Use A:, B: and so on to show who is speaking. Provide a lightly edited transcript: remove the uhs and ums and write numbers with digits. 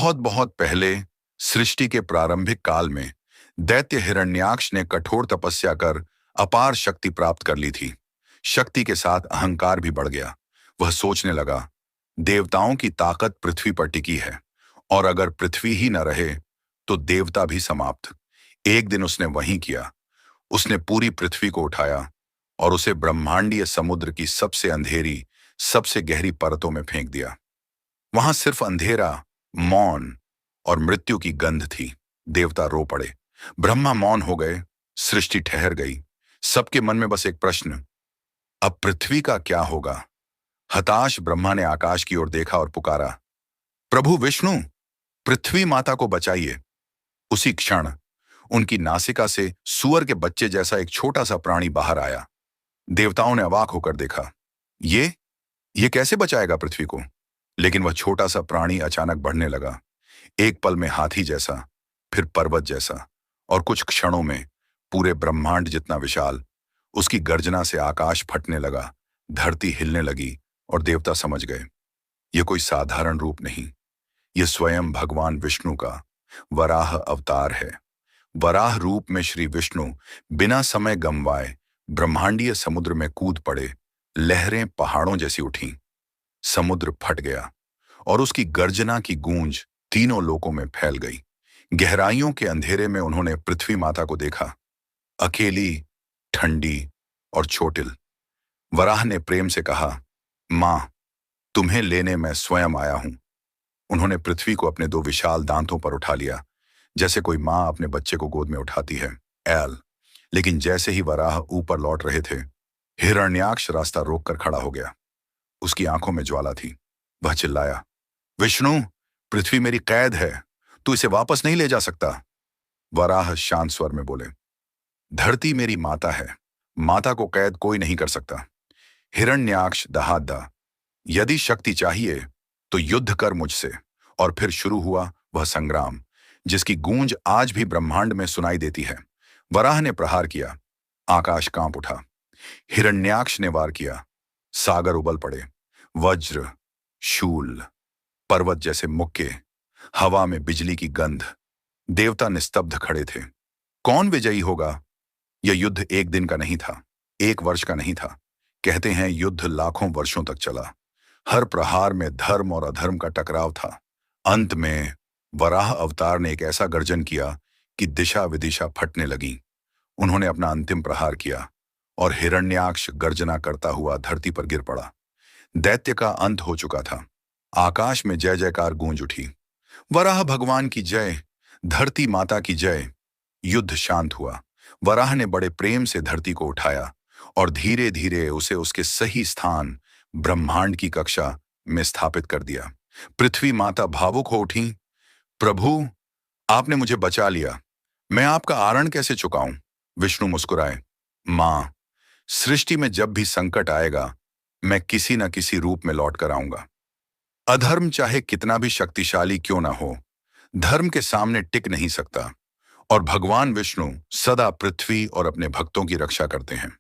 A: बहुत बहुत पहले सृष्टि के प्रारंभिक काल में दैत्य हिरण्याक्ष ने कठोर तपस्या कर अपार शक्ति प्राप्त कर ली थी। शक्ति के साथ अहंकार भी बढ़ गया। वह सोचने लगा, देवताओं की ताकत पृथ्वी पर टिकी है और अगर पृथ्वी ही न रहे तो देवता भी समाप्त। एक दिन उसने वही किया। उसने पूरी पृथ्वी को उठाया और उसे ब्रह्मांडीय समुद्र की सबसे अंधेरी, सबसे गहरी परतों में फेंक दिया। वहां सिर्फ अंधेरा, मौन और मृत्यु की गंध थी। देवता रो पड़े, ब्रह्मा मौन हो गए, सृष्टि ठहर गई। सबके मन में बस एक प्रश्न, अब पृथ्वी का क्या होगा? हताश ब्रह्मा ने आकाश की ओर देखा और पुकारा, प्रभु विष्णु, पृथ्वी माता को बचाइए। उसी क्षण उनकी नासिका से सूअर के बच्चे जैसा एक छोटा सा प्राणी बाहर आया। देवताओं ने अवाक होकर देखा, ये कैसे बचाएगा पृथ्वी को? लेकिन वह छोटा सा प्राणी अचानक बढ़ने लगा, एक पल में हाथी जैसा, फिर पर्वत जैसा और कुछ क्षणों में पूरे ब्रह्मांड जितना विशाल। उसकी गर्जना से आकाश फटने लगा, धरती हिलने लगी और देवता समझ गए, यह कोई साधारण रूप नहीं, यह स्वयं भगवान विष्णु का वराह अवतार है। वराह रूप में श्री विष्णु बिना समय गंवाए ब्रह्मांडीय समुद्र में कूद पड़े। लहरें पहाड़ों जैसी उठीं, समुद्र फट गया और उसकी गर्जना की गूंज तीनों लोकों में फैल गई। गहराइयों के अंधेरे में उन्होंने पृथ्वी माता को देखा, अकेली, ठंडी और छोटिल। वराह ने प्रेम से कहा, मां, तुम्हें लेने मैं स्वयं आया हूं। उन्होंने पृथ्वी को अपने दो विशाल दांतों पर उठा लिया, जैसे कोई मां अपने बच्चे को गोद में उठाती है। एल लेकिन जैसे ही वराह ऊपर लौट रहे थे, हिरण्याक्ष रास्ता रोककर खड़ा हो गया। उसकी आंखों में ज्वाला थी। वह चिल्लाया, विष्णु, पृथ्वी मेरी कैद है, तू इसे वापस नहीं ले जा सकता। वराह शांत स्वर में बोले, धरती मेरी माता है, माता को कैद कोई नहीं कर सकता। हिरण्याक्ष दहाड़ा, यदि शक्ति चाहिए तो युद्ध कर मुझसे। और फिर शुरू हुआ वह संग्राम जिसकी गूंज आज भी ब्रह्मांड में सुनाई देती है। वराह ने प्रहार किया, आकाश कांप उठा। हिरण्याक्ष ने वार किया, सागर उबल पड़े। वज्र, शूल, पर्वत जैसे मुक्के, हवा में बिजली की गंध। देवता निस्तब्ध खड़े थे। कौन विजयी होगा? यह युद्ध एक दिन का नहीं था, एक वर्ष का नहीं था। कहते हैं युद्ध लाखों वर्षों तक चला। हर प्रहार में धर्म और अधर्म का टकराव था। अंत में वराह अवतार ने एक ऐसा गर्जन किया कि दिशा विदिशा फटने लगी। उन्होंने अपना अंतिम प्रहार किया और हिरण्याक्ष गर्जना करता हुआ धरती पर गिर पड़ा। दैत्य का अंत हो चुका था। आकाश में जय जयकार गूंज उठी, वराह भगवान की जय, धरती माता की जय। युद्ध शांत हुआ। वराह ने बड़े प्रेम से धरती को उठाया और धीरे धीरे उसे उसके सही स्थान, ब्रह्मांड की कक्षा में स्थापित कर दिया। पृथ्वी माता भावुक हो उठी, प्रभु, आपने मुझे बचा लिया, मैं आपका आरण कैसे चुकाऊं? विष्णु मुस्कुराए, मां, सृष्टि में जब भी संकट आएगा मैं किसी न किसी रूप में लौट कर आऊंगा। अधर्म चाहे कितना भी शक्तिशाली क्यों ना हो, धर्म के सामने टिक नहीं सकता और भगवान विष्णु सदा पृथ्वी और अपने भक्तों की रक्षा करते हैं।